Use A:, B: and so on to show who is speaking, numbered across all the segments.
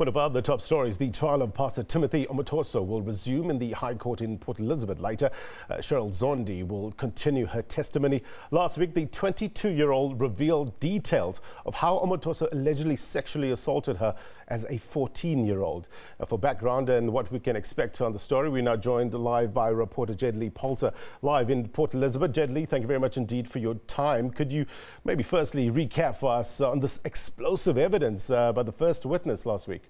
A: One of our other top stories, the trial of Pastor Timothy Omotoso will resume in the High Court in Port Elizabeth later. Cheryl Zondi will continue her testimony. Last week, the 22-year-old revealed details of how Omotoso allegedly sexually assaulted her as a 14-year-old. For background and what we can expect on the story, we're now joined live by reporter Jayed-Leigh Paulse, live in Port Elizabeth. Jayed-Leigh, thank you very much indeed for your time. Could you maybe firstly recap for us on this explosive evidence by the first witness last week?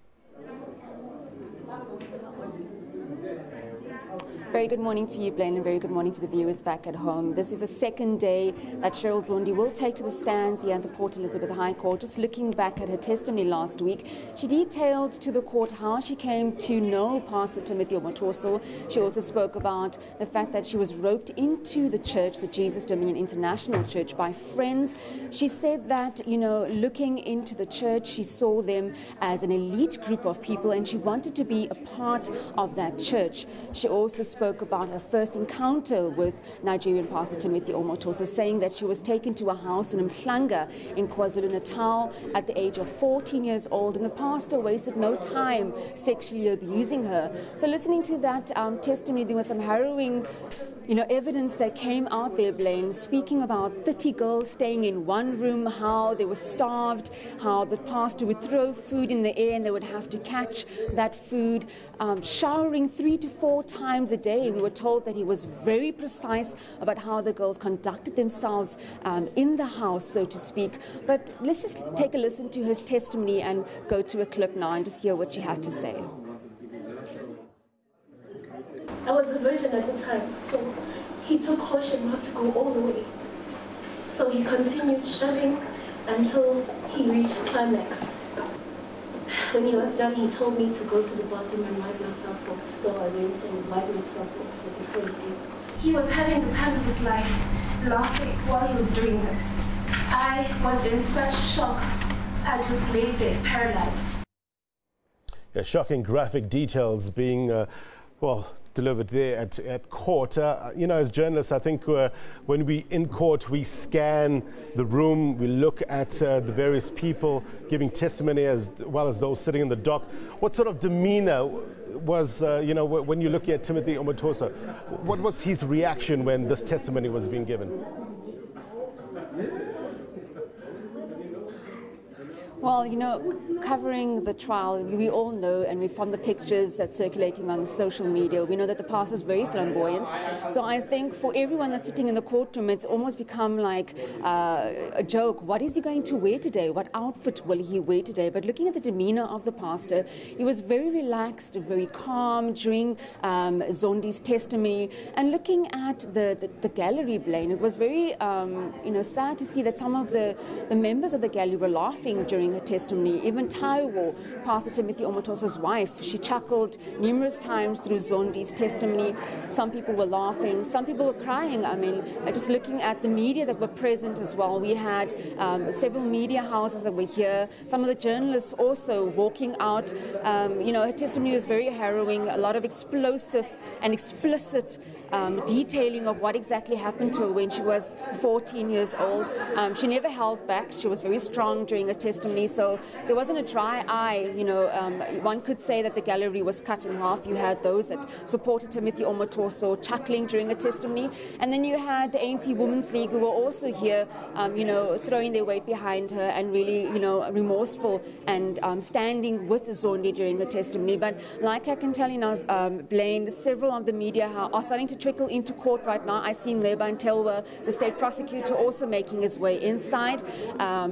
B: Very good morning to you, Blaine, and very good morning to the viewers back at home. This is the second day that Cheryl Zondi will take to the stands here at the Port Elizabeth High Court. Just looking back at her testimony last week, she detailed to the court how she came to know Pastor Timothy Omotoso. She also spoke about the fact that she was roped into the church, the Jesus Dominion International Church, by friends. She said that, looking into the church, she saw them as an elite group of people and she wanted to be a part of that church. She also spoke about her first encounter with Nigerian Pastor Timothy Omotoso, saying that she was taken to a house in Mhlanga in KwaZulu-Natal at the age of 14 years old, and the pastor wasted no time sexually abusing her. So listening to that testimony, there was some harrowing evidence that came out there, Blaine, speaking about 30 girls staying in one room, how they were starved, how the pastor would throw food in the air and they would have to catch that food, showering 3 to 4 times a day. We were told that he was very precise about how the girls conducted themselves in the house, so to speak. But let's just take a listen to his testimony and go to a clip now and just hear what she had to say.
C: I was a virgin at the time, so he took caution not to go all the way. So he continued shoving until he reached climax. When he was done, he told me to go to the bathroom and wipe myself off. So I went and wiped myself off with the toilet paper. He was having the time of his life, laughing while he was doing this. I was in such shock, I just lay there paralyzed.
A: Yeah, shocking graphic details being, delivered there at court. As journalists, I think when we in court, we scan the room, we look at the various people giving testimony as well as those sitting in the dock. What sort of demeanor was, when you look at Timothy Omotoso, what was his reaction when this testimony was being given?
B: Well, covering the trial, we all know, and from the pictures that's circulating on social media, we know that the pastor is very flamboyant. So I think for everyone that's sitting in the courtroom, it's almost become like a joke. What is he going to wear today? What outfit will he wear today? But looking at the demeanor of the pastor, he was very relaxed, very calm during Zondi's testimony. And looking at the gallery, Blaine, it was very, sad to see that some of the members of the gallery were laughing during her testimony. Even Taiwo, Pastor Timothy Omotoso's wife, she chuckled numerous times through Zondi's testimony. Some people were laughing, some people were crying. I mean, just looking at the media that were present as well. We had several media houses that were here, some of the journalists also walking out. Her testimony was very harrowing, a lot of explosive and explicit detailing of what exactly happened to her when she was 14 years old. She never held back. She was very strong during her testimony, so there wasn't a dry eye. One could say that the gallery was cut in half. You had those that supported Timothy Omotoso chuckling during her testimony, and then you had the ANC Women's League who were also here, throwing their weight behind her and really, remorseful and standing with Zondi during her testimony. But like I can tell you now, Blaine, several of the media are starting to trickle into court right now. I see Leba Ntelwa, the state prosecutor, also making his way inside.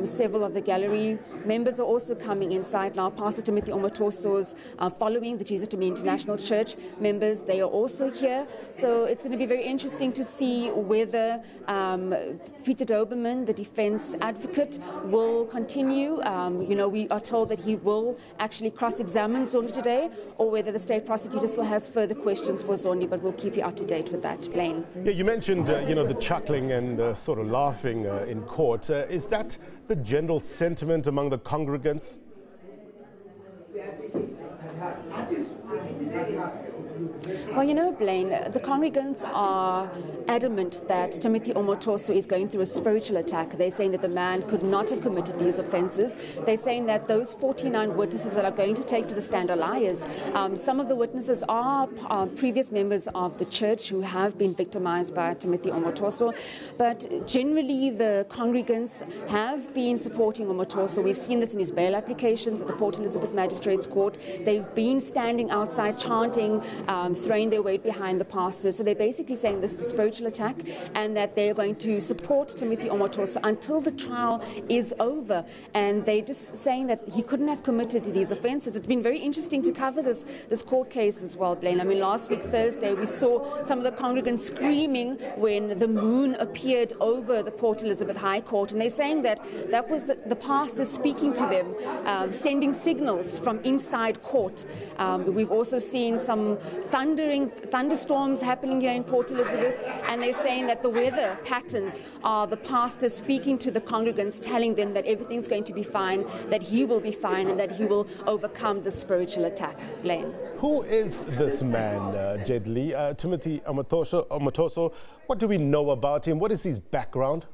B: Several of the gallery members are also coming inside now. Pastor Timothy Omotoso's following, the Jesus Dominion International Church members, they are also here. So it's going to be very interesting to see whether Peter Doberman, the defense advocate, will continue. We are told that he will actually cross-examine Zondi today, or whether the state prosecutor still has further questions for Zondi, but we'll keep you up to date with that, Blaine.
A: Yeah, you mentioned, the chuckling and sort of laughing in court. Is that the general sentiment among the congregants?
B: Well, you know, Blaine, the congregants are adamant that Timothy Omotoso is going through a spiritual attack. They're saying that the man could not have committed these offences. They're saying that those 49 witnesses that are going to take to the stand are liars. Some of the witnesses are previous members of the church who have been victimized by Timothy Omotoso. But generally, the congregants have been supporting Omotoso. We've seen this in his bail applications at the Port Elizabeth Magistrates Court. They've been standing outside chanting, throwing their weight behind the pastor. So they're basically saying this is a spiritual attack and that they're going to support Timothy Omotoso until the trial is over. And they're just saying that he couldn't have committed these offences. It's been very interesting to cover this court case as well, Blaine. I mean, last week, Thursday, we saw some of the congregants screaming when the moon appeared over the Port Elizabeth High Court. And they're saying that that was the pastor speaking to them, sending signals from inside court. We've also seen some thunderstorms happening here in Port Elizabeth, and they're saying that the weather patterns are the pastor speaking to the congregants, telling them that everything's going to be fine, that he will be fine, and that he will overcome the spiritual attack. Blaine.
A: Who is this man, Jayed-Leigh? Timothy Omotoso? What do we know about him? What is his background?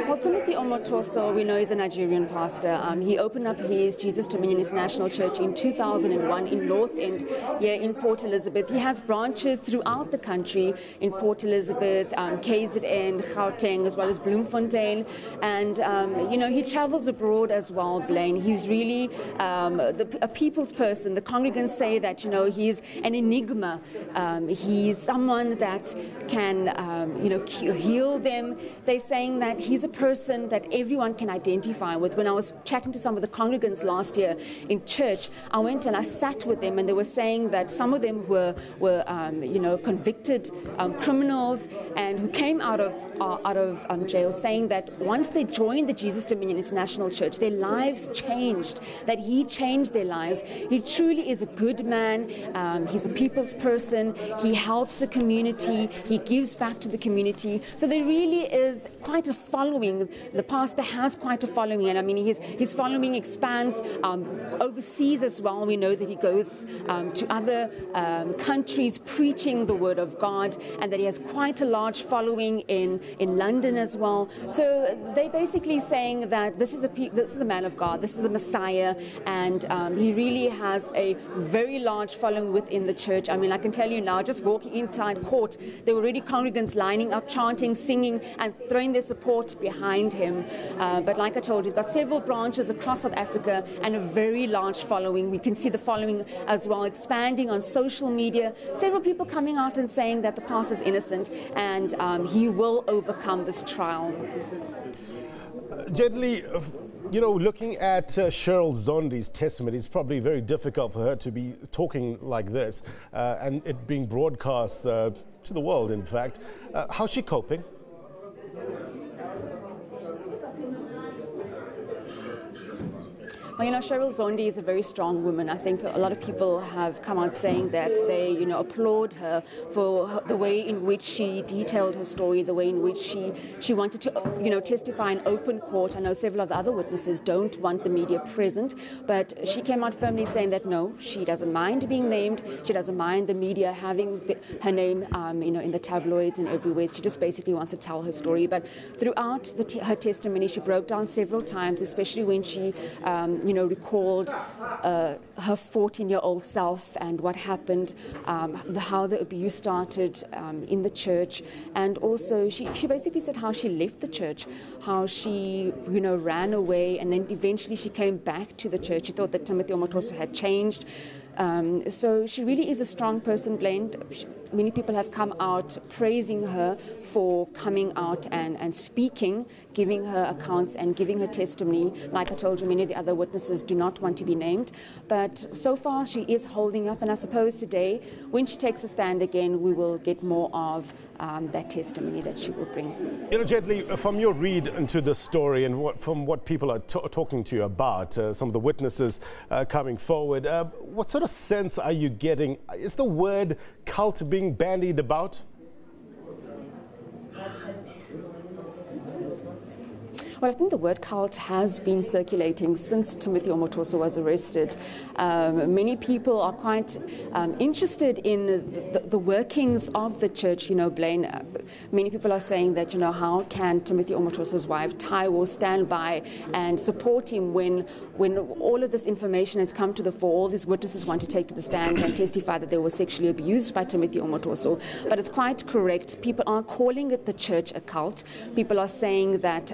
B: Well, Timothy Omotoso, we know, is a Nigerian pastor. He opened up his Jesus Dominion International Church in 2001 in North End, here in Port Elizabeth. He has branches throughout the country, in Port Elizabeth, KZN, Gauteng, as well as Bloemfontein. And, you know, he travels abroad as well, Blaine. He's really a people's person. The congregants say that, you know, he's an enigma. He's someone that can, you know, heal them. They're saying that he's a person that everyone can identify with. When I was chatting to some of the congregants last year in church, I went and I sat with them, and they were saying that some of them were you know, convicted criminals and who came out of jail, saying that once they joined the Jesus Dominion International Church, their lives changed, that he changed their lives. He truly is a good man. He's a people's person. He helps the community. He gives back to the community. So there really is quite a following. The pastor has quite a following, and I mean, his following expands overseas as well. We know that he goes to other countries preaching the word of God, and that he has quite a large following in London as well. So they're basically saying that this is a man of God, this is a Messiah, and he really has a very large following within the church. I mean, I can tell you now, just walking inside court, there were already congregants lining up, chanting, singing, and throwing their support behind him. But like I told you, he's got several branches across South Africa and a very large following. We can see the following as well expanding on social media. Several people coming out and saying that the pastor is innocent and he will overcome this trial.
A: Jayed-Leigh, you know, looking at Cheryl Zondi's testimony, it's probably very difficult for her to be talking like this and it being broadcast to the world, in fact. How's she coping?
B: Well, you know, Cheryl Zondi is a very strong woman. I think a lot of people have come out saying that they, you know, applaud her for the way in which she detailed her story, the way in which she wanted to, you know, testify in open court. I know several of the other witnesses don't want the media present, but she came out firmly saying that no, she doesn't mind being named. She doesn't mind the media having her name, you know, in the tabloids and everywhere. She just basically wants to tell her story. But throughout her testimony, she broke down several times, especially when she, you know, recalled her 14-year-old self and what happened, how the abuse started in the church, and also she basically said how she left the church, how she, you know, ran away, and then eventually she came back to the church. She thought that Timothy Omotoso had changed. So she really is a strong person, Blaine. Many people have come out praising her for coming out and speaking, giving her accounts and giving her testimony. Like I told you, many of the other witnesses do not want to be named. But so far, she is holding up. And I suppose today, when she takes a stand again, we will get more of that testimony that she will bring.
A: You know, Jayed-Leigh, from your read into the story and from what people are talking to you about, some of the witnesses coming forward, what sort of sense are you getting? Is the word cult being bandied about?
B: Well, I think the word cult has been circulating since Timothy Omotoso was arrested. Many people are quite interested in the workings of the church. Blaine, many people are saying that, how can Timothy Omotoso's wife, Taiwo, stand by and support him when all of this information has come to the fore, all these witnesses want to take to the stand and testify that they were sexually abused by Timothy Omotoso. But it's quite correct. People are calling it the church a cult. People are saying that,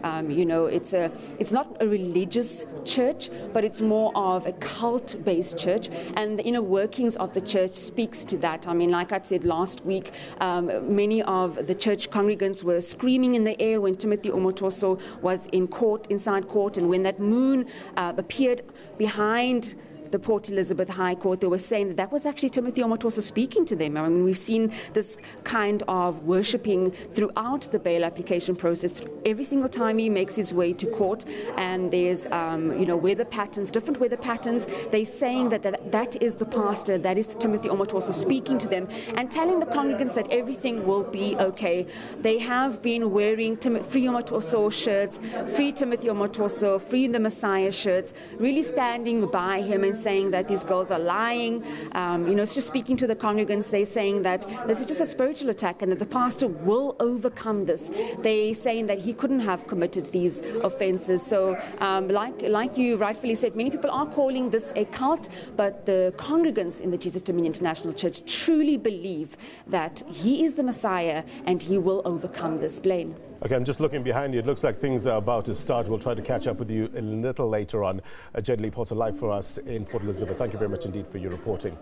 B: it's not a religious church, but it's more of a cult-based church. And the inner workings of the church speaks to that. I mean, like I said last week, many of the church congregants were screaming in the air when Timothy Omotoso was inside court, and when that moon appeared behind the Port Elizabeth High Court, they were saying that was actually Timothy Omotoso speaking to them. I mean, we've seen this kind of worshipping throughout the bail application process. Every single time he makes his way to court, and there's, weather patterns, different weather patterns, they're saying that is the pastor, that is Timothy Omotoso speaking to them and telling the congregants that everything will be okay. They have been wearing Free Omotoso shirts, Free Timothy Omotoso, Free the Messiah shirts, really standing by him and saying that these girls are lying. It's just speaking to the congregants. They're saying that this is just a spiritual attack and that the pastor will overcome this. They're saying that he couldn't have committed these offenses. So like you rightfully said, many people are calling this a cult, but the congregants in the Jesus Dominion International Church truly believe that he is the Messiah and he will overcome this. Blaine.
A: Okay, I'm just looking behind you. It looks like things are about to start. We'll try to catch up with you a little later on. Jayed-Leigh Paulse live for us in Port Elizabeth. Thank you very much indeed for your reporting.